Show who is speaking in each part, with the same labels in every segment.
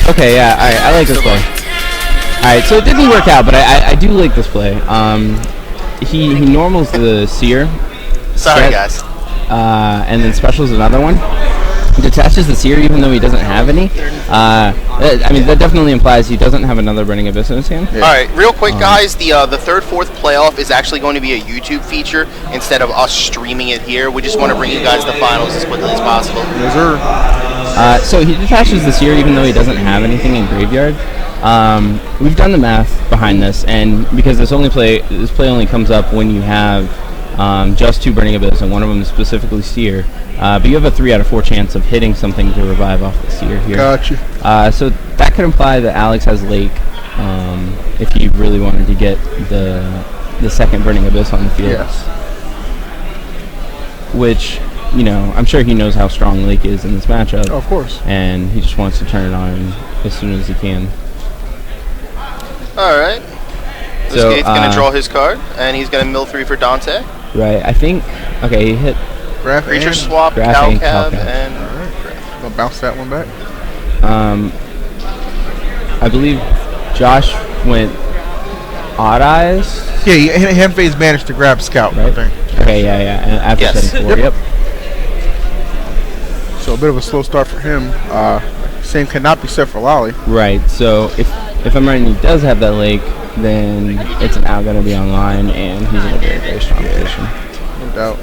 Speaker 1: Okay, yeah, alright, I like this play. Alright, so it didn't work out, but I do like this play. He normals the Seer.
Speaker 2: Sorry, guys.
Speaker 1: And then specials another one. Detaches the Seer even though he doesn't have any. I mean, that definitely implies he doesn't have another Burning Abyss in his hand.
Speaker 2: Yeah. All right, real quick, guys. The third, fourth playoff is actually going to be a YouTube feature instead of us streaming it here. We just want to bring you guys the finals as quickly as possible.
Speaker 3: Yes, sir.
Speaker 1: So he detaches the Seer even though he doesn't have anything in graveyard. We've done the math behind this, and because this play only comes up when you have just 2 Burning Abyss, and one of them is specifically Seer. But you have a 3 out of 4 chance of hitting something to revive off the Seer here.
Speaker 3: Gotcha.
Speaker 1: So that could imply that Alex has Lake if he really wanted to get the second Burning Abyss on the field.
Speaker 3: Yes.
Speaker 1: Which, you know, I'm sure he knows how strong Lake is in this matchup.
Speaker 3: Oh, of course.
Speaker 1: And he just wants to turn it on as soon as he can.
Speaker 2: All right. This
Speaker 1: So,
Speaker 2: Gate's going to draw his card, and he's going to mill 3 for Dante.
Speaker 1: Right, I think, okay, he hit
Speaker 3: Graph
Speaker 2: Creature
Speaker 3: and
Speaker 2: swap,
Speaker 1: Graph
Speaker 2: Cow
Speaker 1: and
Speaker 2: Cab,
Speaker 1: Cow Cab.
Speaker 2: and
Speaker 3: I'm gonna bounce that one back.
Speaker 1: I believe Josh went Odd Eyes.
Speaker 3: Yeah, hand phase managed to grab Scout,
Speaker 1: Right.
Speaker 3: I think.
Speaker 1: Okay, yeah, and after
Speaker 2: Yes.
Speaker 1: setting 4, yep.
Speaker 3: So a bit of a slow start for him. Same cannot be said for Lolly.
Speaker 1: Right, so if I'm right and he does have that Lake, then it's now going to be online, and he's in a very, very strong position.
Speaker 3: No doubt.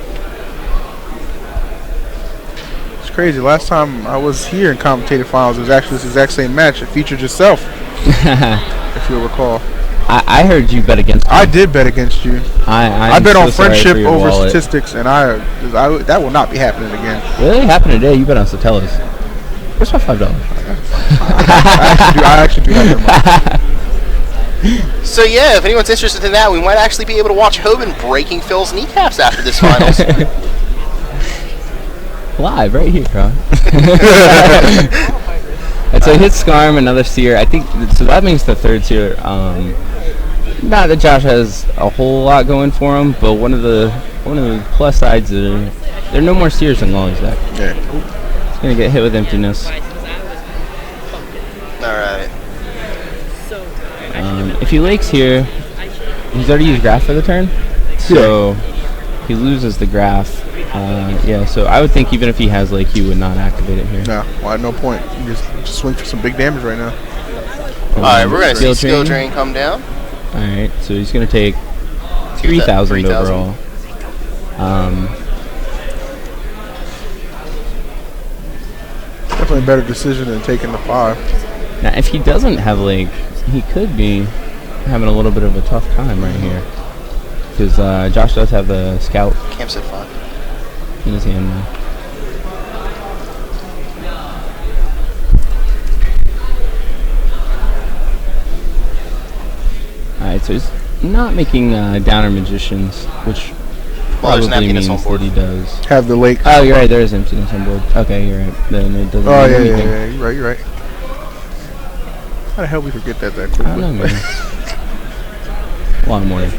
Speaker 3: It's crazy. Last time I was here in commentated finals, it was actually this exact same match. It featured yourself, if you'll recall.
Speaker 1: I heard you bet against me.
Speaker 3: I did bet against you.
Speaker 1: I
Speaker 3: bet
Speaker 1: so
Speaker 3: on
Speaker 1: sorry
Speaker 3: friendship
Speaker 1: for your
Speaker 3: over
Speaker 1: wallet.
Speaker 3: statistics, and I that will not be happening again.
Speaker 1: Really? Happened today? You bet on Satellis. Where's my $5?
Speaker 3: I actually do have that money.
Speaker 2: so yeah, if anyone's interested in that, we might actually be able to watch Hoban breaking Phil's kneecaps after this finals.
Speaker 1: Live, right here, huh? And so he hits Skarm, another Seer. I think, so that means the third Seer. Not that Josh has a whole lot going for him, but one of the plus sides is there are no more Seers in Lolly's deck.
Speaker 3: Yeah.
Speaker 1: He's going to get hit with emptiness.
Speaker 2: Alright.
Speaker 1: If he lakes here, he's already used Graph for the turn, so he loses the Graph. Yeah, so I would think even if he has Lake, he would not activate it here.
Speaker 3: No, well, no point. You just swing for some big damage right now.
Speaker 2: Alright, we're going to see Skill Drain come down.
Speaker 1: Alright, so he's going to take 3,000 overall.
Speaker 3: Definitely a better decision than taking the 5.
Speaker 1: Now, if he doesn't have Lake, he could be having a little bit of a tough time right here. Because Josh does have the Scout
Speaker 2: Camp said 5.
Speaker 1: in his hand now. Alright, so he's not making Downer Magicians, which
Speaker 2: Well, there's an
Speaker 1: probably
Speaker 2: emptiness
Speaker 1: means
Speaker 2: on board.
Speaker 1: that he does.
Speaker 3: Have the lake.
Speaker 1: Oh, you're right, there is emptiness on board. Okay, you're right. Then it doesn't
Speaker 3: Oh,
Speaker 1: mean
Speaker 3: yeah,
Speaker 1: anything.
Speaker 3: yeah, you're right. How the hell we forget that quickly?
Speaker 1: I don't know, man. Long morning.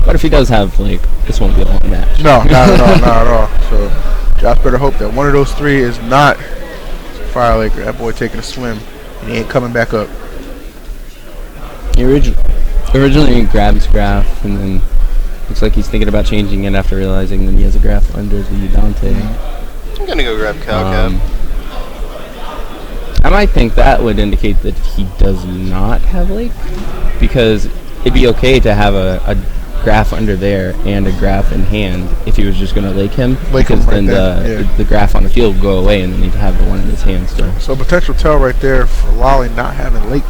Speaker 1: But if he does have, like, this won't be a long match.
Speaker 3: No, not at all, not at all. So, Josh better hope that one of those 3 is not Fire Lake. That boy taking a swim, and he ain't coming back up.
Speaker 1: He originally grabs Graph, and then looks like he's thinking about changing it after realizing that he has a Graph under the Dante.
Speaker 2: I'm going to go grab Cow Cab.
Speaker 1: I might think that would indicate that he does not have Lake, because it'd be okay to have a Graph under there and a Graph in hand if he was just going to Lake him,
Speaker 3: Lake him
Speaker 1: because
Speaker 3: right
Speaker 1: then
Speaker 3: there,
Speaker 1: the Graph on the field would go away and then he'd have the one in his hand still.
Speaker 3: So, potential tell right there for Lolly not having Lake.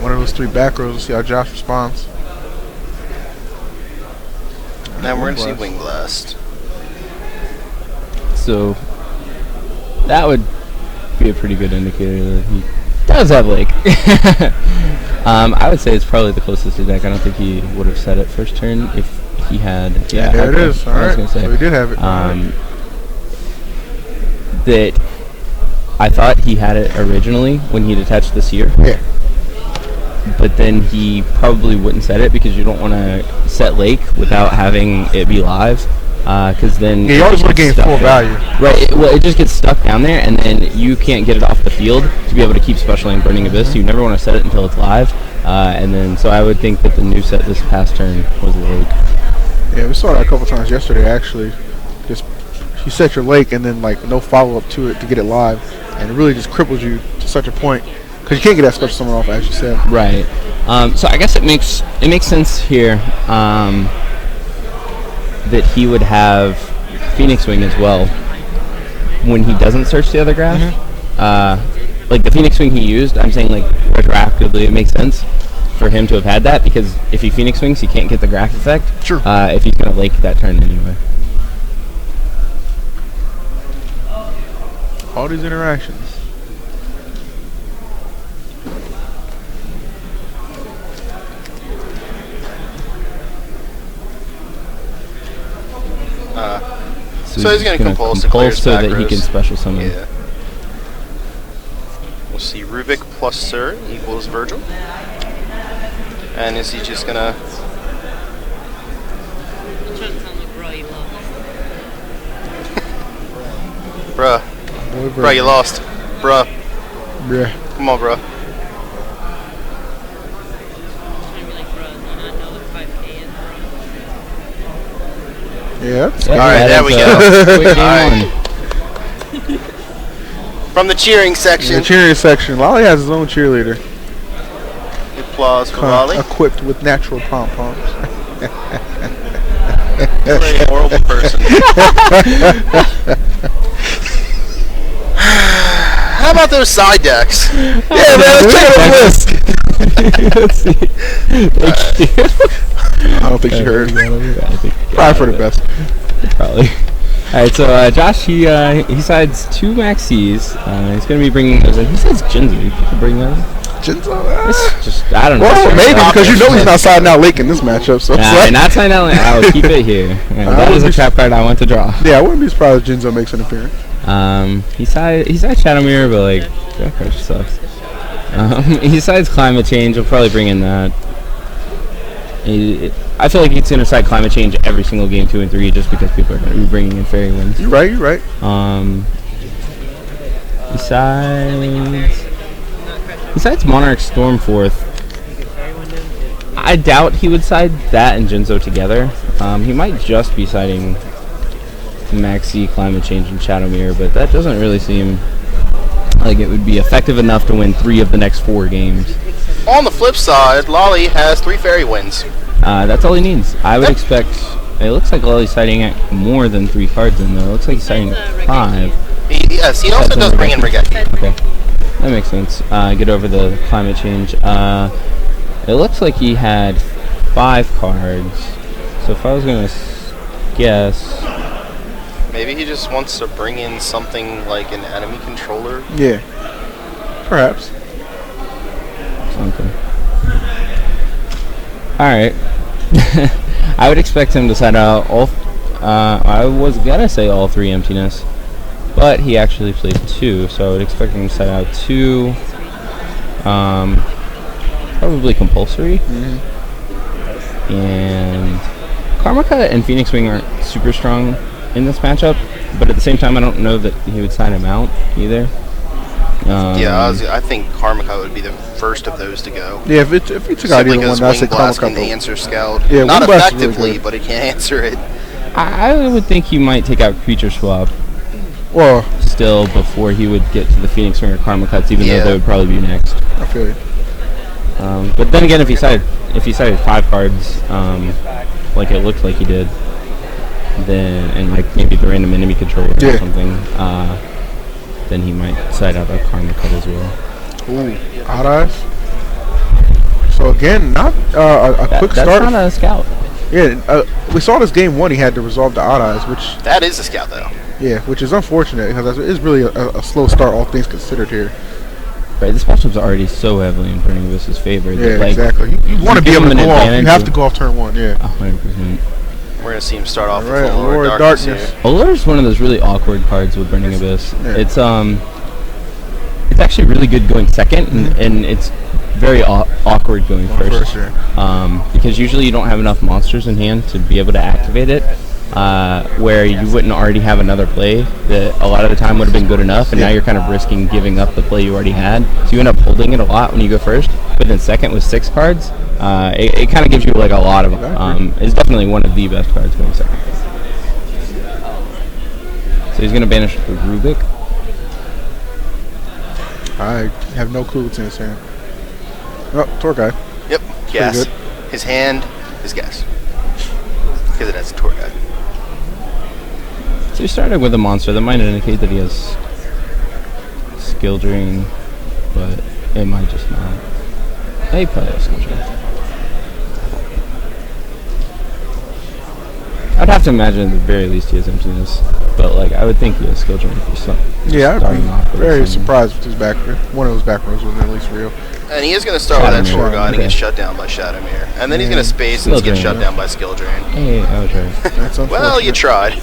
Speaker 3: One of those 3 back rows. We'll see how Josh responds.
Speaker 2: Now we're going to see Wing Blast.
Speaker 1: So that would be a pretty good indicator that he does have Lake. I would say it's probably the closest to deck. I don't think he would have said it first turn if he had.
Speaker 3: Yeah, there
Speaker 1: okay.
Speaker 3: it is. All
Speaker 1: I was
Speaker 3: right.
Speaker 1: gonna say,
Speaker 3: So he did have it.
Speaker 1: that I thought he had it originally when he detached the Seer.
Speaker 3: Yeah.
Speaker 1: But then he probably wouldn't set it because you don't want to set Lake without having it be live. because then
Speaker 3: Yeah, you always want to gain
Speaker 1: stuck
Speaker 3: full
Speaker 1: there.
Speaker 3: value.
Speaker 1: Right. It just gets stuck down there, and then you can't get it off the field to be able to keep specialing Burning Abyss. You never want to set it until it's live, and then so I would think that the new set this past turn was Lake.
Speaker 3: Yeah, we saw that a couple times yesterday actually. Just you set your lake and then like no follow up to it to get it live, and it really just cripples you to such a point because you can't get that special summon off as you said.
Speaker 1: Right. So I guess it makes sense here that he would have Phoenix Wing as well when he doesn't search the other graph. Like the Phoenix Wing he used, I'm saying like retroactively it makes sense for him to have had that because if he Phoenix Wings, he can't get the graph effect.
Speaker 3: Sure.
Speaker 1: If he's gonna lake that turn anyway.
Speaker 3: All these interactions.
Speaker 2: So he's going to compulse the player's
Speaker 1: so
Speaker 2: back
Speaker 1: that he
Speaker 2: rows.
Speaker 1: can special summon.
Speaker 2: Yeah. We'll see Rubik plus Sir equals Virgil. And is he just going to... Bruh. Bruh, you lost. Bruh.
Speaker 3: Yeah.
Speaker 2: Come on, bruh.
Speaker 3: Yeah.
Speaker 2: Alright, there we go.
Speaker 1: Quick game
Speaker 2: Alright.
Speaker 1: one.
Speaker 2: From the cheering
Speaker 3: In
Speaker 2: section,
Speaker 3: the cheering section, Lolly has his own cheerleader,
Speaker 2: applause for Raleigh.
Speaker 3: equipped with natural pom poms.
Speaker 2: What a horrible person. How about those side decks?
Speaker 3: Yeah, man, let's check the list.
Speaker 1: Let's see. Thank you.
Speaker 3: I don't think she heard.
Speaker 1: I think
Speaker 3: Probably for the best.
Speaker 1: Probably. All right, so Josh, he sides 2 Maxis. He's gonna be bringing those in. He says Jinzu. You could bring those.
Speaker 3: Jinzo?
Speaker 1: It's just I don't know.
Speaker 3: Well, maybe because you know he's not siding out Lake in this matchup. So it's like,
Speaker 1: not signing out. I'll keep it here. That is a trap card I want to draw.
Speaker 3: yeah, I wouldn't be surprised if Jinzo makes an appearance.
Speaker 1: He sides Shadow Mirror, but like that card just sucks. He sides Climate Change. He'll probably bring in that. I feel like he's gonna side Climate Change every single game 2 and 3 just because people are gonna be bringing in Fairy Winds.
Speaker 3: You're right. You're right.
Speaker 1: Besides Monarch Stormforth, I doubt he would side that and Jinzo together. He might just be siding Maxi, Climate Change, and Shadow Mirror, but that doesn't really seem like it would be effective enough to win 3 of the next 4 games.
Speaker 2: On the flip side, Lolly has 3 fairy wins.
Speaker 1: That's all he needs. I would expect. It looks like Lolly's siding at more than 3 cards in though. It looks like he's siding 5.
Speaker 2: Yes, he also does bring in Regeki.
Speaker 1: Okay, that makes sense. Get over the Climate Change. It looks like he had 5 cards. So if I was gonna guess,
Speaker 2: Maybe he just wants to bring in something like an enemy controller.
Speaker 3: Yeah. Perhaps.
Speaker 1: something. Alright. I would expect him to side out all... I was gonna say all 3 emptiness. But he actually played 2, so I would expect him to side out 2. Probably compulsory. And Karmaka and Phoenix Wing aren't super strong in this matchup, but at the same time I don't know that he would sign him out either.
Speaker 2: Yeah, I think Karmaka would be the first of those to go.
Speaker 3: Yeah, if he took out
Speaker 2: Simply
Speaker 3: either one,
Speaker 2: because
Speaker 3: I'd say
Speaker 2: Wing Blast can
Speaker 3: Karmaka.
Speaker 2: answer Scout.
Speaker 3: Yeah,
Speaker 2: Not
Speaker 3: Wing Blast is really
Speaker 2: effectively,
Speaker 3: good.
Speaker 2: but it can answer it.
Speaker 1: I would think he might take out Creature Swap
Speaker 3: Well,
Speaker 1: still before he would get to the Phoenix Wing or Karma Cuts, even
Speaker 2: Yeah.
Speaker 1: though they would probably be next.
Speaker 3: I feel you.
Speaker 1: But then again, if he sided 5 cards, like it looked like he did, then and like maybe the random enemy controller
Speaker 3: Yeah.
Speaker 1: or something, then he might side out a Karma Cut as well.
Speaker 3: Ooh, Odd Eyes. So again, not a quick
Speaker 1: That's
Speaker 3: start.
Speaker 1: not a scout.
Speaker 3: Yeah, we saw this game 1. He had to resolve the Odd Eyes, which
Speaker 2: That is a Scout, though.
Speaker 3: which is unfortunate because it's really a slow start, all things considered here.
Speaker 1: Right, this matchup's already so heavily in Burning Abyss's favor.
Speaker 3: Yeah,
Speaker 1: that, like,
Speaker 3: exactly. You want to be
Speaker 1: give
Speaker 3: able to
Speaker 1: him an
Speaker 3: go off. You
Speaker 1: advantage
Speaker 3: have
Speaker 1: of-
Speaker 3: to go off turn 1. Yeah.
Speaker 1: 100%.
Speaker 2: We're going to see him start off
Speaker 3: All right,
Speaker 2: with
Speaker 3: Lord
Speaker 2: Lord
Speaker 3: of
Speaker 2: Darkness.
Speaker 3: Darkness.
Speaker 2: Here.
Speaker 1: Allure is one of those really awkward cards with Burning Abyss.
Speaker 3: Yeah.
Speaker 1: It's actually really good going second, and it's very awkward going first.
Speaker 3: Yeah.
Speaker 1: Because usually you don't have enough monsters in hand to be able to activate it. where you wouldn't already have another play that a lot of the time would have been good enough, and now you're kind of risking giving up the play you already had. So you end up holding it a lot when you go first, but then second with 6 cards, it kind of gives you like a lot of. It's definitely one of the best cards going second. So he's going to banish the Rubik.
Speaker 3: I have no clue what's in his hand. Oh, tour guide.
Speaker 2: Yep, gas.
Speaker 3: good.
Speaker 2: His hand is gas. Because it has a tour guide.
Speaker 1: So he started with a monster. That might indicate that he has skill drain, but it might just not. He probably has skill drain. I'd have to imagine at the very least he has emptiness, but like I would think he has skill drain if he's
Speaker 3: Yeah, I'd
Speaker 1: starting off
Speaker 3: be
Speaker 1: with
Speaker 3: very
Speaker 1: some-
Speaker 3: surprised with his back. One of those back rows was at least real.
Speaker 2: And he is going to start with that
Speaker 1: Shadowmere,
Speaker 2: tour guide and
Speaker 1: okay.
Speaker 2: get shut down by Shadowmere. And then he's
Speaker 3: Yeah.
Speaker 2: going to space
Speaker 1: Skill
Speaker 2: and get
Speaker 1: drain,
Speaker 2: shut
Speaker 1: yeah.
Speaker 2: down by skill drain.
Speaker 1: Hey, I was right.
Speaker 3: That's unfortunate.
Speaker 2: Well, you tried.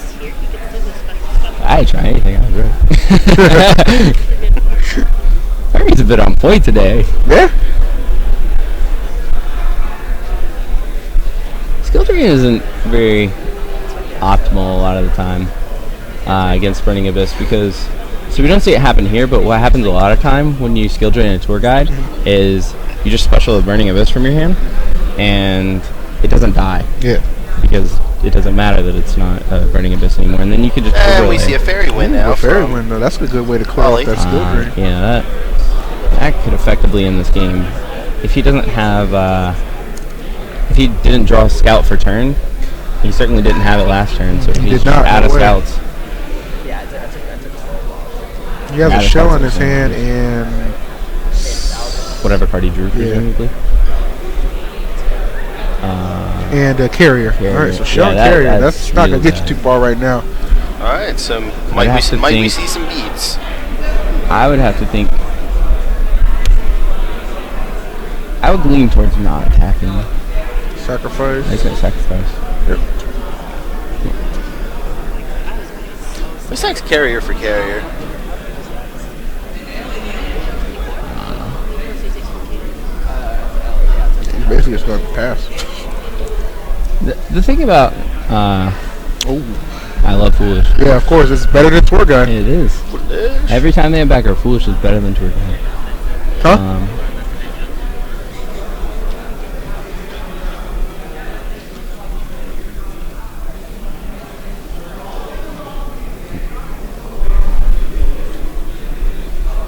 Speaker 1: I try anything. I was right. Harry's a bit on point today.
Speaker 3: Yeah.
Speaker 1: Skill drain isn't very optimal a lot of the time against Burning Abyss because, so we don't see it happen here, but what happens a lot of time when you skill drain a tour guide is you just special the Burning Abyss from your hand and it doesn't die
Speaker 3: Yeah.
Speaker 1: because it doesn't matter that it's not Burning Abyss anymore, and then you can just
Speaker 2: And we
Speaker 1: overlay.
Speaker 2: see a fairy win now.
Speaker 3: A fairy
Speaker 2: from-
Speaker 3: win, though. That's a good way to clear
Speaker 2: Ollie.
Speaker 3: up that skill drain.
Speaker 1: Yeah, that could effectively end this game. If he doesn't have, if he didn't draw a scout for turn, he certainly didn't have it last turn, so
Speaker 3: He
Speaker 1: he's
Speaker 3: did not,
Speaker 1: out
Speaker 3: no
Speaker 1: of
Speaker 3: way.
Speaker 1: scouts.
Speaker 3: He has
Speaker 1: Yeah,
Speaker 3: a
Speaker 1: the
Speaker 3: shell in
Speaker 1: cards
Speaker 3: his
Speaker 1: are
Speaker 3: hand
Speaker 1: good.
Speaker 3: and
Speaker 1: Whatever card he drew, presumably.
Speaker 3: a carrier.
Speaker 1: Carrier.
Speaker 3: All right, so shell
Speaker 1: Yeah,
Speaker 3: and
Speaker 1: that-
Speaker 3: carrier.
Speaker 1: that's
Speaker 3: That's not going to
Speaker 1: real
Speaker 3: get you
Speaker 1: bad.
Speaker 3: too far right now.
Speaker 2: All right, so
Speaker 1: I'd
Speaker 2: might
Speaker 1: have to
Speaker 2: we
Speaker 1: think-
Speaker 2: see some beats?
Speaker 1: I would have to think. I would lean towards not attacking.
Speaker 3: Sacrifice.
Speaker 1: I say sacrifice.
Speaker 2: This next carrier for carrier.
Speaker 3: He's basically just going to pass.
Speaker 1: The thing about, I love Foolish.
Speaker 3: Yeah, of course. It's better than tour guide.
Speaker 1: It is. Every time they have backer, Foolish is better than Tour Guide.
Speaker 3: Huh?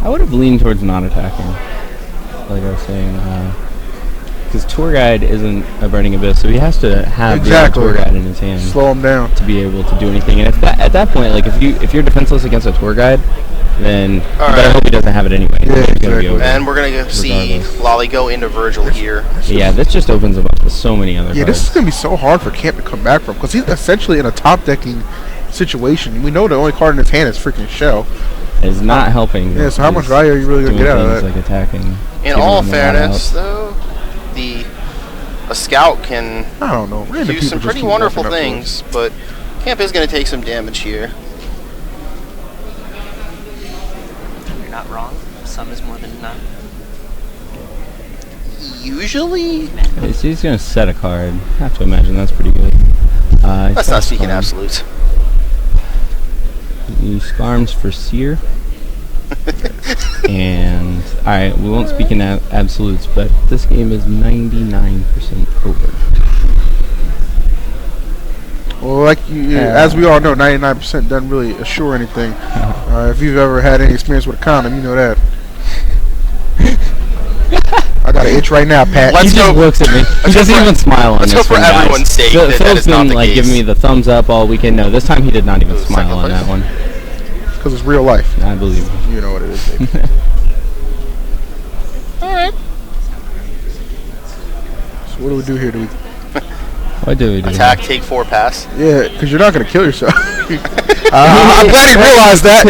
Speaker 1: I would have leaned towards not attacking, like I was saying, because Tour Guide isn't a Burning Abyss, so he has to have
Speaker 3: Exactly.
Speaker 1: the Tour Guide in his hand
Speaker 3: Slow him down.
Speaker 1: to be able to do anything. And at that point, like if you're defenseless against a Tour Guide, then you better
Speaker 2: right.
Speaker 1: hope he doesn't have it anyway.
Speaker 3: Yeah,
Speaker 1: It's gonna be
Speaker 3: exactly.
Speaker 1: over.
Speaker 2: And we're going to see
Speaker 1: Regardless.
Speaker 2: Lolly go into Virgil here.
Speaker 1: Yeah, this just opens him up to so many other
Speaker 3: Yeah,
Speaker 1: cards.
Speaker 3: this is going to be so hard for Camp to come back from because he's essentially in a top decking situation. We know the only card in his hand is freaking shell.
Speaker 1: It's not helping.
Speaker 3: Yeah, so how much
Speaker 1: He's
Speaker 3: value are you really going to
Speaker 1: doing
Speaker 3: get out of
Speaker 1: things
Speaker 3: that?
Speaker 1: like attacking.
Speaker 2: In
Speaker 1: giving
Speaker 2: all
Speaker 1: him a lot
Speaker 2: fairness,
Speaker 1: out.
Speaker 2: though, a scout can
Speaker 3: I don't know. Random
Speaker 2: do
Speaker 3: people
Speaker 2: some
Speaker 3: just
Speaker 2: pretty
Speaker 3: keep
Speaker 2: wonderful
Speaker 3: walking up to us.
Speaker 2: things, but Camp is going to take some damage here.
Speaker 4: You're not wrong. Some is more than none.
Speaker 2: Usually,
Speaker 1: He's going to set a card. I have to imagine that's pretty good.
Speaker 2: that's not speaking absolutes.
Speaker 1: He Skarms for Seer. And, alright, we won't speak in absolutes, but this game is 99% over.
Speaker 3: Well, like as we all know, 99% doesn't really assure anything. If you've ever had any experience with a condom, you know that. I got an itch right now, Pat.
Speaker 2: Let's
Speaker 1: He just
Speaker 2: go-
Speaker 1: looks at me. He doesn't
Speaker 2: for-
Speaker 1: even smile on
Speaker 2: let's
Speaker 1: this
Speaker 2: hope for
Speaker 1: one, guys.
Speaker 2: everyone's sake that
Speaker 1: Phil's
Speaker 2: is not
Speaker 1: been
Speaker 2: the
Speaker 1: like
Speaker 2: case.
Speaker 1: giving me the thumbs up all weekend. No, this time he did not even
Speaker 2: Ooh,
Speaker 1: smile on that one.
Speaker 3: Because it's real life.
Speaker 1: I believe him.
Speaker 3: You know what it is, baby.
Speaker 2: Alright.
Speaker 3: So what do we do here? Do we?
Speaker 1: What do we do?
Speaker 2: Attack, take 4, pass.
Speaker 3: Yeah, because you're not going to kill yourself. I'm glad he realized that.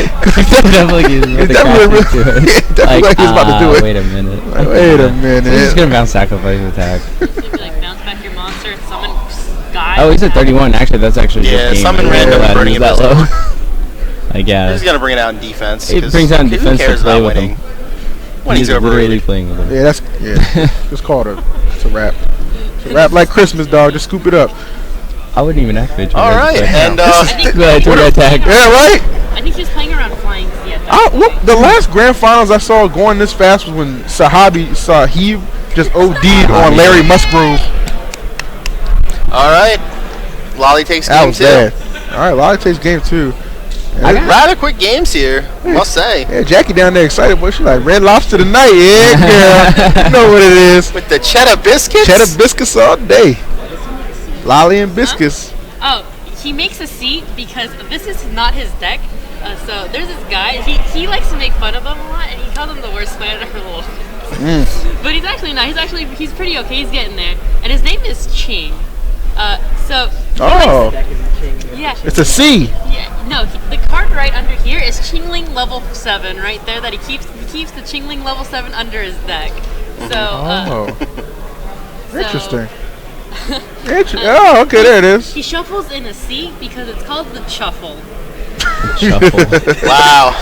Speaker 1: Definitely he's about to
Speaker 3: Definitely
Speaker 1: cast into it.
Speaker 3: definitely like he's about to do it.
Speaker 1: Wait a minute.
Speaker 3: Like, wait a minute.
Speaker 1: So he's just gonna bounce sacrifice attack.
Speaker 5: Maybe like bounce back your monster, summon guy.
Speaker 1: Oh, he's at 31. Actually, that's actually a
Speaker 2: Yeah,
Speaker 1: good game.
Speaker 2: summon
Speaker 1: I didn't
Speaker 2: random
Speaker 1: know that
Speaker 2: Burning
Speaker 1: he was that
Speaker 2: Abyss.
Speaker 1: low. Like, yeah.
Speaker 2: He's going to bring it out in defense.
Speaker 1: It
Speaker 2: 'cause
Speaker 1: brings out in
Speaker 2: who
Speaker 1: defense to
Speaker 2: cares
Speaker 1: play
Speaker 2: about
Speaker 1: with
Speaker 2: winning?
Speaker 1: him.
Speaker 2: Winning's
Speaker 1: He's literally
Speaker 2: overrated.
Speaker 1: playing with him.
Speaker 3: Yeah, just call it it's a wrap. It's a wrap like Christmas, dog. Just scoop it up.
Speaker 1: I wouldn't even activate.
Speaker 2: All right, and
Speaker 1: Go ahead, turn attack.
Speaker 3: Yeah, right?
Speaker 5: I think he was playing around flying Z at that
Speaker 3: Look,
Speaker 5: point.
Speaker 3: the last grand finals I saw going this fast was when Sahib just OD'd on Larry Musgrove.
Speaker 2: all right, Lolly takes
Speaker 3: That
Speaker 2: game
Speaker 3: was
Speaker 2: 2.
Speaker 3: bad. All right, Lolly takes game 2.
Speaker 2: Rather quick games here, must say.
Speaker 3: Yeah, Jackie down there excited, boy. She's like, Red Lobster tonight. Yeah, girl. You know what it is.
Speaker 2: With the cheddar biscuits.
Speaker 3: Cheddar biscuits all day. Lolly and biscuits.
Speaker 5: Oh, he makes a seat because this is not his deck. So there's this guy. He likes to make fun of him a lot, and he calls him the worst player in the world. But he's actually not. He's pretty okay. He's getting there. And his name is Ching.
Speaker 3: Oh,
Speaker 5: Yeah.
Speaker 3: it's a C.
Speaker 5: Yeah, no, the card right under here is Qingling level 7 right there that he keeps the Qingling level 7 under his deck. So
Speaker 3: Interesting. Oh, okay, there it is.
Speaker 5: he shuffles in a C because it's called the Chuffle.
Speaker 1: Shuffle.
Speaker 2: Wow.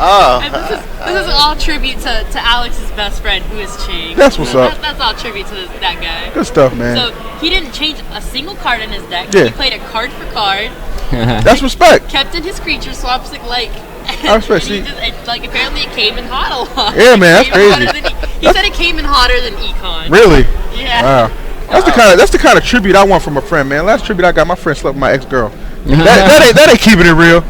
Speaker 2: Oh.
Speaker 5: And this is all tribute to Alex's best friend, who is Ching.
Speaker 3: That's what's up.
Speaker 5: That's all tribute to that guy.
Speaker 3: Good stuff, man.
Speaker 5: So he didn't change a single card in his deck.
Speaker 3: Yeah.
Speaker 5: He played it card for card,
Speaker 3: That's respect.
Speaker 5: kept in his creature swaps like.
Speaker 3: I respect,
Speaker 5: and he
Speaker 3: see-
Speaker 5: like apparently it came in hot a lot.
Speaker 3: Yeah, man, that's
Speaker 5: It came in
Speaker 3: crazy.
Speaker 5: hotter than he said it came in hotter than Econ.
Speaker 3: Really?
Speaker 5: Yeah.
Speaker 3: Wow. That's the kind of tribute I want from a friend, man. Last tribute I got, my friend slept with my ex-girl. That ain't keeping it real.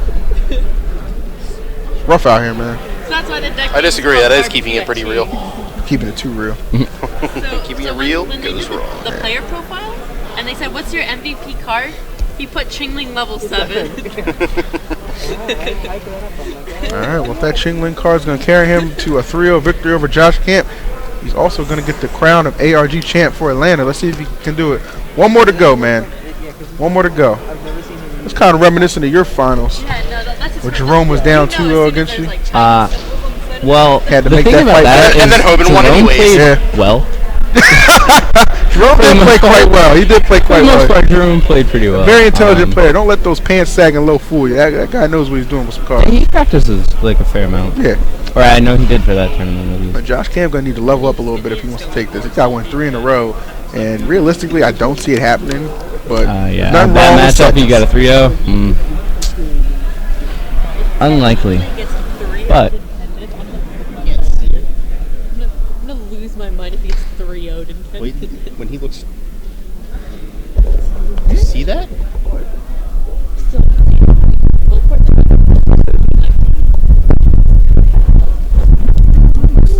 Speaker 3: It's rough out here, man.
Speaker 5: So that's why the deck.
Speaker 2: I disagree. That is keeping it pretty real.
Speaker 3: Keeping it too real.
Speaker 2: Keeping it real
Speaker 5: when they
Speaker 2: goes
Speaker 5: did
Speaker 2: wrong.
Speaker 5: the player profile, and they said, "What's your MVP card?" He put Qingling level 7.
Speaker 3: All right. Well, if that Qingling card's gonna carry him to a 3-0 victory over Josh Camp, he's also gonna get the crown of ARG champ for Atlanta. Let's see if he can do it. One more to go, man. One more to go. It's kind of reminiscent of your finals.
Speaker 5: Yeah, no, that's just
Speaker 3: Where Jerome was down 2-0
Speaker 5: as soon as
Speaker 3: against
Speaker 5: there's,
Speaker 3: you?
Speaker 5: like, Chinese symbols on the side,
Speaker 1: Well,
Speaker 3: Had to
Speaker 1: the
Speaker 3: make
Speaker 1: thing
Speaker 3: that
Speaker 1: about
Speaker 3: fight
Speaker 1: that
Speaker 3: back.
Speaker 1: is
Speaker 2: And then Hoban won
Speaker 1: Jerome
Speaker 2: anyways.
Speaker 1: played
Speaker 3: Yeah.
Speaker 1: well.
Speaker 3: Jerome did play quite well. He did play
Speaker 1: For
Speaker 3: quite
Speaker 1: the most
Speaker 3: well.
Speaker 1: part, Jerome played pretty well.
Speaker 3: Very intelligent player. Don't let those pants sagging low fool you. That guy knows what he's doing with some cards.
Speaker 1: He practices like a fair amount.
Speaker 3: Yeah.
Speaker 1: Or I know he did for that tournament at
Speaker 3: But
Speaker 1: least.
Speaker 3: Josh Camp gonna need to level up a little bit if he wants to take this. He's got won 3 in a row, and realistically, I don't see it happening. But
Speaker 1: Yeah,
Speaker 3: nothing
Speaker 1: bad
Speaker 3: wrong with
Speaker 1: matchup. You
Speaker 3: seconds.
Speaker 1: got a 3-0. Unlikely,
Speaker 5: gets 3
Speaker 1: but
Speaker 5: Yes. I'm gonna lose my mind if he gets 3-0'd in
Speaker 2: Wait, when he looks. You see that? Look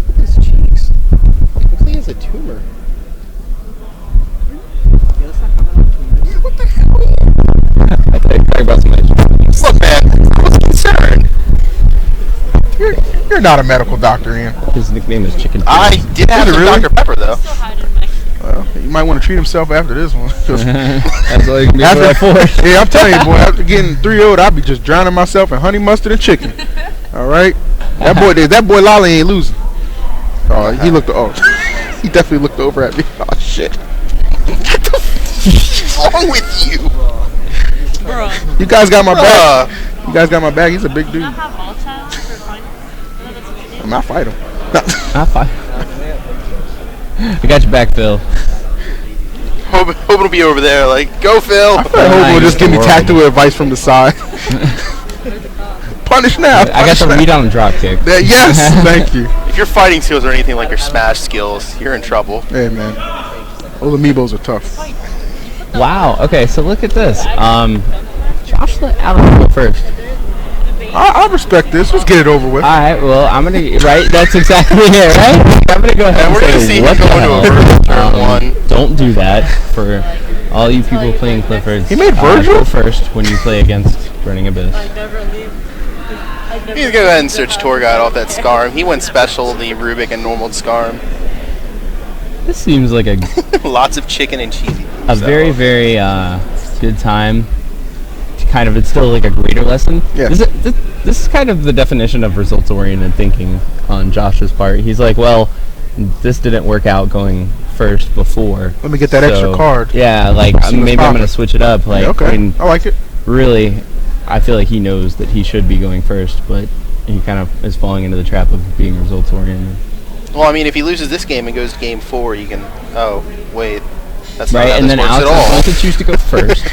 Speaker 2: at his cheeks. Looks like he has a tumor. What the hell?
Speaker 1: I thought you were talking about somebody.
Speaker 2: Look, man, I was concerned.
Speaker 3: You're not a medical doctor, Ian.
Speaker 1: His nickname is Chicken.
Speaker 2: I did have
Speaker 3: Is it
Speaker 2: some
Speaker 3: really?
Speaker 2: Dr. Pepper, though.
Speaker 5: Still hiding my.
Speaker 3: Well, you might want to treat himself after this one. 'Cause
Speaker 1: That's all you can do for that
Speaker 3: after,
Speaker 1: for.
Speaker 3: yeah, I'm telling you, boy. After getting 3-0'd, I'll be just drowning myself in honey mustard and chicken. All right, that boy Lolly ain't losing. Oh, he looked. Oh, he definitely looked over at me. Oh shit.
Speaker 2: What's wrong with you?
Speaker 5: Bro.
Speaker 3: You guys got my back.
Speaker 2: Bruh.
Speaker 3: You guys got my back. He's a big dude.
Speaker 5: Not have all child for finals. I know that's what you did.
Speaker 3: I might fight him.
Speaker 1: Ah, fine. I got your back, Phil.
Speaker 2: Hoping to be over there, like, go, Phil.
Speaker 3: I hope will just give me tactical advice from the side. Punish now.
Speaker 1: I got
Speaker 3: punish
Speaker 1: the
Speaker 3: now.
Speaker 1: read on the drop kick.
Speaker 3: Yes, thank you.
Speaker 2: If your fighting skills are anything like your smash skills, you're in trouble.
Speaker 3: Hey man, those amiibos are tough.
Speaker 1: Wow. Okay, so look at this. Josh let Alex go first.
Speaker 3: I respect this. Let's get it over with.
Speaker 1: All right. Well, I'm gonna right. That's exactly it, right? I'm gonna go ahead
Speaker 2: And
Speaker 1: and
Speaker 2: we're gonna
Speaker 1: say
Speaker 2: see
Speaker 1: what
Speaker 2: him
Speaker 1: the
Speaker 2: go
Speaker 1: hell.
Speaker 2: into a Virgil turn one.
Speaker 1: Don't do that for all you people playing Cliffords.
Speaker 3: He made Virgil?
Speaker 1: Go first when you play against Burning Abyss.
Speaker 5: I never leave.
Speaker 2: He's gonna go ahead and search tour guide off that Scarm. He went special, the Rubik and normal Scarm.
Speaker 1: This seems like a
Speaker 2: Lots of chicken and cheesy.
Speaker 1: very very good time. To kind of, it's still like a greater lesson.
Speaker 3: Yeah.
Speaker 1: This is kind of the definition of results oriented thinking on Josh's part. He's like, well, this didn't work out going first before.
Speaker 3: Let me get that extra card.
Speaker 1: Yeah, like
Speaker 3: See what's
Speaker 1: maybe I'm
Speaker 3: poppin'.
Speaker 1: gonna switch it up. Like,
Speaker 3: okay,
Speaker 1: I mean,
Speaker 3: I like it.
Speaker 1: really, I feel like he knows that he should be going first, but he kind of is falling into the trap of being results oriented.
Speaker 2: Well, I mean, if he loses this game and goes to game 4, you can. Oh, wait. That's not
Speaker 1: Right,
Speaker 2: how
Speaker 1: and
Speaker 2: this
Speaker 1: then
Speaker 2: works
Speaker 1: Alex
Speaker 2: at all.
Speaker 1: is going to choose to go first.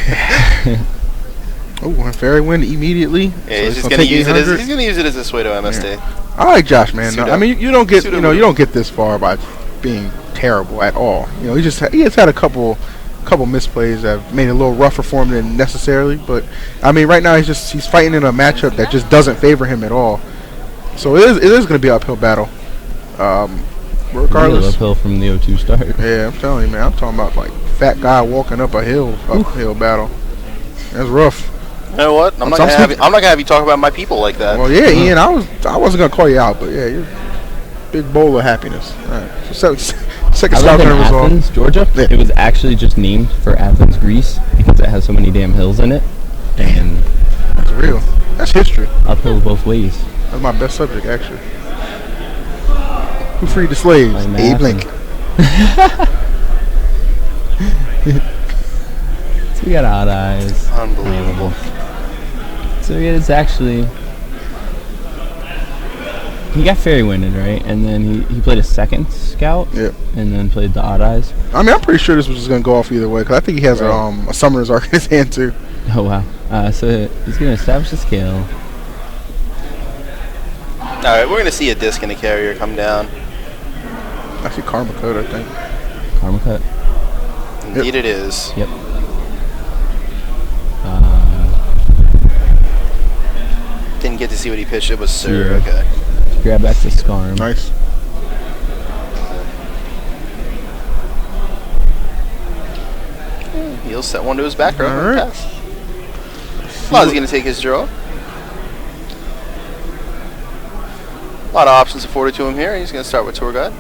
Speaker 3: Oh, and Fairy Wind immediately.
Speaker 2: Yeah,
Speaker 3: So
Speaker 2: he's just
Speaker 3: gonna
Speaker 2: gonna
Speaker 3: take
Speaker 2: use it as
Speaker 3: 800.
Speaker 2: he's gonna use it as a pseudo MST.
Speaker 3: I like Josh, man. No,
Speaker 2: Pseudo.
Speaker 3: I mean, you don't get
Speaker 2: Pseudo
Speaker 3: you don't get this far by being terrible at all. You know, he has had a couple misplays that have made it a little rougher for him than necessarily. But I mean, right now he's fighting in a matchup that just doesn't favor him at all. So it is going to be an uphill battle.
Speaker 1: Real
Speaker 3: Regardless,
Speaker 1: uphill from the 0-2 start.
Speaker 3: yeah, I'm telling you, man. I'm talking about like fat guy walking up a uphill battle. That's rough.
Speaker 2: You know what? I'm not gonna have you talk about my people like that.
Speaker 3: Well, yeah, Ian, I wasn't gonna call you out, but yeah, you're a big bowl of happiness. All right, so second
Speaker 1: I
Speaker 3: stop
Speaker 1: live in
Speaker 3: turn was on.
Speaker 1: Athens, Georgia.
Speaker 3: Yeah.
Speaker 1: It was actually just named for Athens, Greece, because it has so many damn hills in it. And
Speaker 3: That's real. That's history.
Speaker 1: uphill both ways.
Speaker 3: That's my best subject, actually. Who freed the slaves?
Speaker 1: Like
Speaker 3: Abe
Speaker 1: math
Speaker 3: Lincoln.
Speaker 1: So we got Odd Eyes.
Speaker 2: Unbelievable.
Speaker 1: So it's actually... He got Fairy Winded, right? And then he played a second scout.
Speaker 3: Yep.
Speaker 1: And then played the Odd Eyes.
Speaker 3: I mean, I'm pretty sure this was just gonna go off either way, because I think he has a Summoner's Arc in his hand too.
Speaker 1: Oh, wow. So he's going to establish the scale.
Speaker 2: Alright, we're gonna see a disc and a carrier come down.
Speaker 3: I see Karma Code, I think.
Speaker 1: Karma Cut.
Speaker 2: Indeed it is.
Speaker 1: Yep.
Speaker 2: Didn't get to see what he pitched. It was Sir.
Speaker 1: Yeah.
Speaker 2: Okay.
Speaker 1: Grab back to Skarm.
Speaker 3: Nice.
Speaker 2: He'll set one to his back row.
Speaker 3: All right.
Speaker 2: Pass. Well, he's gonna take his draw. A lot of options afforded to him here. He's gonna start with Tour Guide.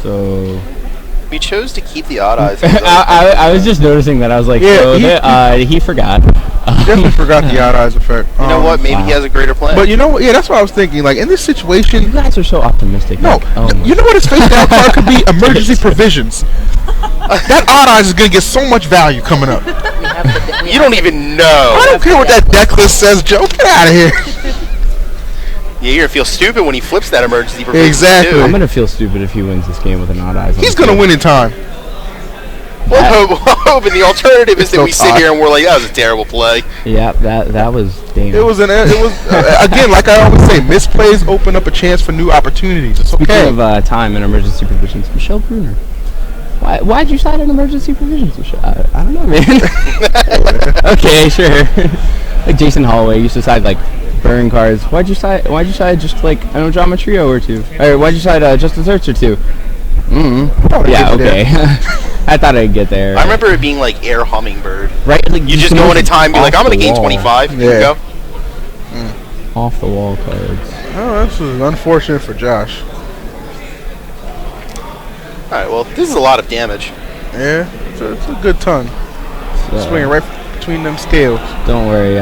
Speaker 1: So...
Speaker 2: We chose to keep the odd eyes.
Speaker 1: I was just noticing that. I was like,
Speaker 3: Yeah,
Speaker 1: he forgot.
Speaker 3: Definitely forgot the Odd Eyes effect.
Speaker 2: You know what? Maybe he has a greater plan.
Speaker 3: But you know what? Yeah, that's what I was thinking. Like in this situation,
Speaker 1: You guys are so optimistic.
Speaker 3: no.
Speaker 1: Like, oh my
Speaker 3: You know what his face down card could be? Emergency provisions. That Odd Eyes is gonna get so much value coming up.
Speaker 2: you don't even know.
Speaker 3: I don't care what that deck list says, Joe. Get out of here.
Speaker 2: Yeah, you're gonna feel stupid when he flips that emergency provision.
Speaker 3: Exactly.
Speaker 2: too.
Speaker 1: I'm gonna feel stupid if he wins this game with an Odd Eyes. on
Speaker 3: He's
Speaker 1: the
Speaker 3: gonna
Speaker 1: field.
Speaker 3: win in time.
Speaker 2: We'll hope, and the alternative is that
Speaker 3: Still
Speaker 2: we sit
Speaker 3: tied.
Speaker 2: here and we're like, that was a terrible play.
Speaker 1: Yeah, that was damn.
Speaker 3: It was again, like I always say, misplays open up a chance for new opportunities. It's
Speaker 1: Speaking
Speaker 3: okay.
Speaker 1: of time and emergency provisions, Michelle Bruner. Why'd you sign an emergency provisions, Michelle? I don't know, man. Okay, sure. Like Jason Holloway used to side like burn cards. Why'd you side just like I don't know, Drama Trio or two? Or why'd you side Justice Search or two?
Speaker 3: Probably
Speaker 1: Yeah,
Speaker 3: get you
Speaker 1: okay. I thought I'd get there.
Speaker 2: I remember it being like air hummingbird.
Speaker 1: Right, like
Speaker 2: You just go in a time and be like,
Speaker 1: off
Speaker 2: I'm gonna
Speaker 1: the
Speaker 2: gain
Speaker 1: wall.
Speaker 2: 25. Here we
Speaker 3: Yeah.
Speaker 2: go.
Speaker 1: Off the wall cards.
Speaker 3: Oh, this is unfortunate for Josh.
Speaker 2: All right, well, this is a lot of damage.
Speaker 3: Yeah, it's a good ton.
Speaker 1: So,
Speaker 3: Swinging right between them scales.
Speaker 1: Don't worry.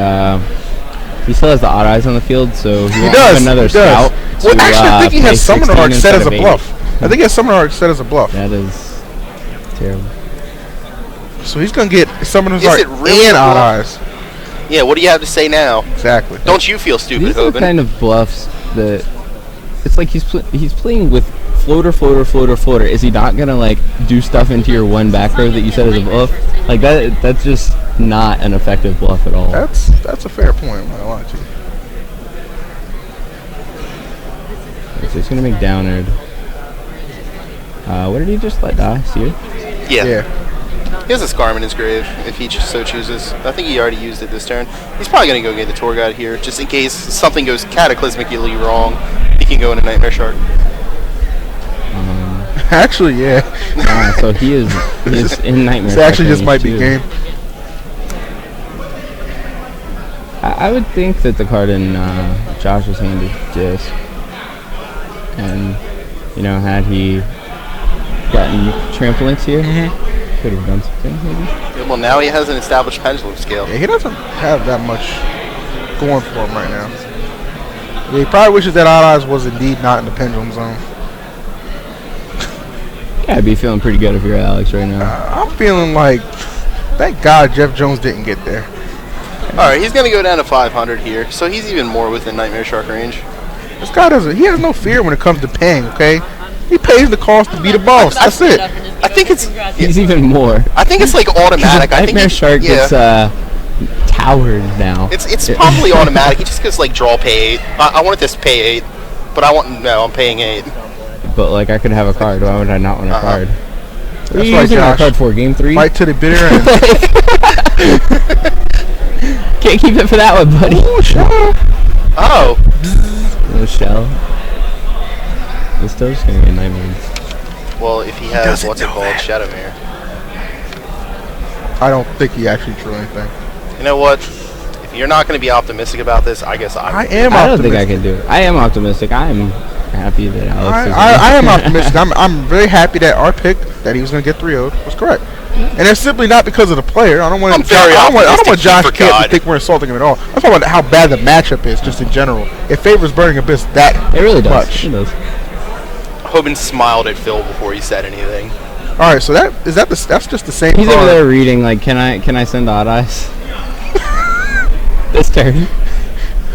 Speaker 1: He still has the Odd Eyes on the field, so he won't
Speaker 3: does.
Speaker 1: have another
Speaker 3: He does.
Speaker 1: scout.
Speaker 3: Well,
Speaker 1: to,
Speaker 3: actually, I think he
Speaker 1: play
Speaker 3: has Summoner
Speaker 1: 16
Speaker 3: Arc set as
Speaker 1: instead
Speaker 3: a
Speaker 1: of 8.
Speaker 3: bluff. I think he has Summoner Arc set as a bluff.
Speaker 1: That is terrible.
Speaker 3: So he's gonna get Summoner's
Speaker 2: Is
Speaker 3: Arc
Speaker 2: it really
Speaker 3: and
Speaker 2: a
Speaker 3: Odd
Speaker 2: bluff?
Speaker 3: Eyes.
Speaker 2: Yeah, what do you have to say now?
Speaker 3: Exactly.
Speaker 2: Don't you feel stupid,
Speaker 1: These are the
Speaker 2: Hoban?
Speaker 1: kind of bluffs that it's like he's playing with floater. Is he not gonna like do stuff into your one back row that you said is a bluff? Like that? That's just not an effective bluff at all.
Speaker 3: That's a fair point. I'm not gonna lie to you.
Speaker 1: So he's gonna make downward. What did he just let die? Seer?
Speaker 2: Yeah. He has a Scarm in his grave, if he so chooses. I think he already used it this turn. He's probably going to go get the Tour Guide here, just in case something goes cataclysmically wrong. He can go into Nightmare Shark.
Speaker 3: Actually, yeah.
Speaker 1: So he is in Nightmare.
Speaker 3: This actually
Speaker 1: Shark
Speaker 3: just might be
Speaker 1: too.
Speaker 3: game.
Speaker 1: I would think that the card in Josh's hand is Disc. And, had he gotten Trampolines here, could have done something maybe.
Speaker 2: Well, now he has an established pendulum scale.
Speaker 3: Yeah, he doesn't have that much going for him right now. Yeah, he probably wishes that Odd Eyes was indeed not in the pendulum zone.
Speaker 1: Yeah, I'd be feeling pretty good if you're Alex right now.
Speaker 3: I'm feeling like, thank God Jeff Jones didn't get there.
Speaker 2: Alright, he's gonna go down to 500 here, so he's even more within Nightmare Shark range.
Speaker 3: This guy he has no fear when it comes to paying, okay? He pays the cost to be the boss. That's it.
Speaker 2: I think it's
Speaker 1: He's even more.
Speaker 2: I think it's like automatic. I think
Speaker 1: Nightmare Shark gets towered now.
Speaker 2: it's probably automatic. He just goes like draw pay 8. I wanted this pay 8, but I'm paying 8.
Speaker 1: But like I could have a card. Why would I not want a card? What are
Speaker 3: That's
Speaker 1: you
Speaker 3: right,
Speaker 1: using that
Speaker 3: Josh.
Speaker 1: card for? Game 3?
Speaker 3: Fight to the bitter end.
Speaker 1: Can't keep it for that one, buddy.
Speaker 3: Ooh, shut up.
Speaker 2: Oh,
Speaker 1: No shell. This still just gonna be a nightmare.
Speaker 2: well, if he has
Speaker 3: doesn't
Speaker 2: what's it
Speaker 3: know
Speaker 2: called,
Speaker 3: that.
Speaker 2: Shadowmere.
Speaker 3: I don't think he actually drew anything.
Speaker 2: You know what? If you're not going to be optimistic about this, I guess
Speaker 3: I
Speaker 2: I
Speaker 3: am
Speaker 1: I don't think I
Speaker 3: optimistic.
Speaker 1: can do it. I am optimistic. I am happy that Alex is.
Speaker 3: I am optimistic. I'm very happy that our pick that he was going to get 3-0'd was correct. And it's simply not because of the player. I don't want
Speaker 2: I'm very
Speaker 3: I don't want
Speaker 2: optimistic,
Speaker 3: Josh
Speaker 2: for
Speaker 3: Camp to
Speaker 2: God.
Speaker 3: think we're insulting him at all. I'm talking about how bad the matchup is just in general. It favors Burning Abyss that
Speaker 1: It really does.
Speaker 3: much.
Speaker 1: It does.
Speaker 2: Hoban smiled at Phil before he said anything.
Speaker 3: All right, so that's just the same
Speaker 1: He's over
Speaker 3: card.
Speaker 1: there reading like, can I send odd eyes? This turn.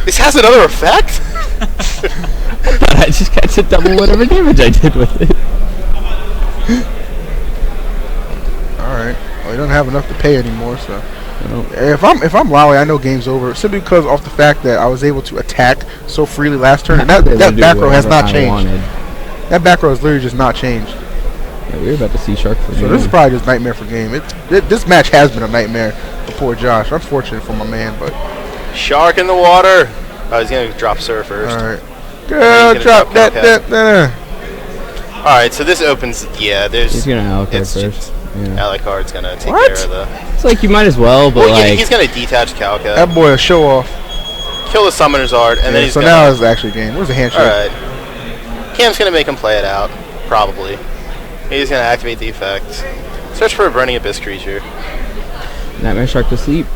Speaker 2: This has another effect?
Speaker 1: But I just got to double whatever damage I did with it.
Speaker 3: All right. Well, he doesn't have enough to pay anymore, so.
Speaker 1: No.
Speaker 3: If I'm Lowry, I know game's over simply because off the fact that I was able to attack so freely last turn. And that back row has not changed. That back row has literally just not changed.
Speaker 1: Yeah, we were about to see Shark for
Speaker 3: So this is probably just nightmare for game. This match has been a nightmare for poor Josh. Unfortunate for my man, but
Speaker 2: Shark in the water. Oh, he's going to drop Sir first.
Speaker 3: all right.
Speaker 2: he's
Speaker 3: Girl,
Speaker 2: gonna
Speaker 3: drop
Speaker 2: drop
Speaker 3: that.
Speaker 2: Alright, so this opens, yeah, there's...
Speaker 1: He's gonna allocate
Speaker 2: it's
Speaker 1: first.
Speaker 2: just-
Speaker 1: Yeah.
Speaker 2: Alucard's going to take
Speaker 3: What?
Speaker 2: care of the...
Speaker 1: It's like you might as well, but
Speaker 2: Well, yeah,
Speaker 1: like
Speaker 2: he's going to detach Calca,
Speaker 3: That boy a show off.
Speaker 2: kill the Summoner's Art, and then he's
Speaker 3: so
Speaker 2: going
Speaker 3: now
Speaker 2: to...
Speaker 3: it's actually game. Where's the handshake?
Speaker 2: Alright. Cam's going to make him play it out, probably. He's going to activate the effect. Search for a Burning Abyss creature.
Speaker 1: Nightmare Shark to sleep.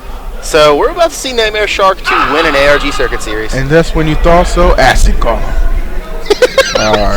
Speaker 2: So, we're about to see Nightmare Shark to win an ARG Circuit Series.
Speaker 3: And that's when you thought so. Acid call. All right.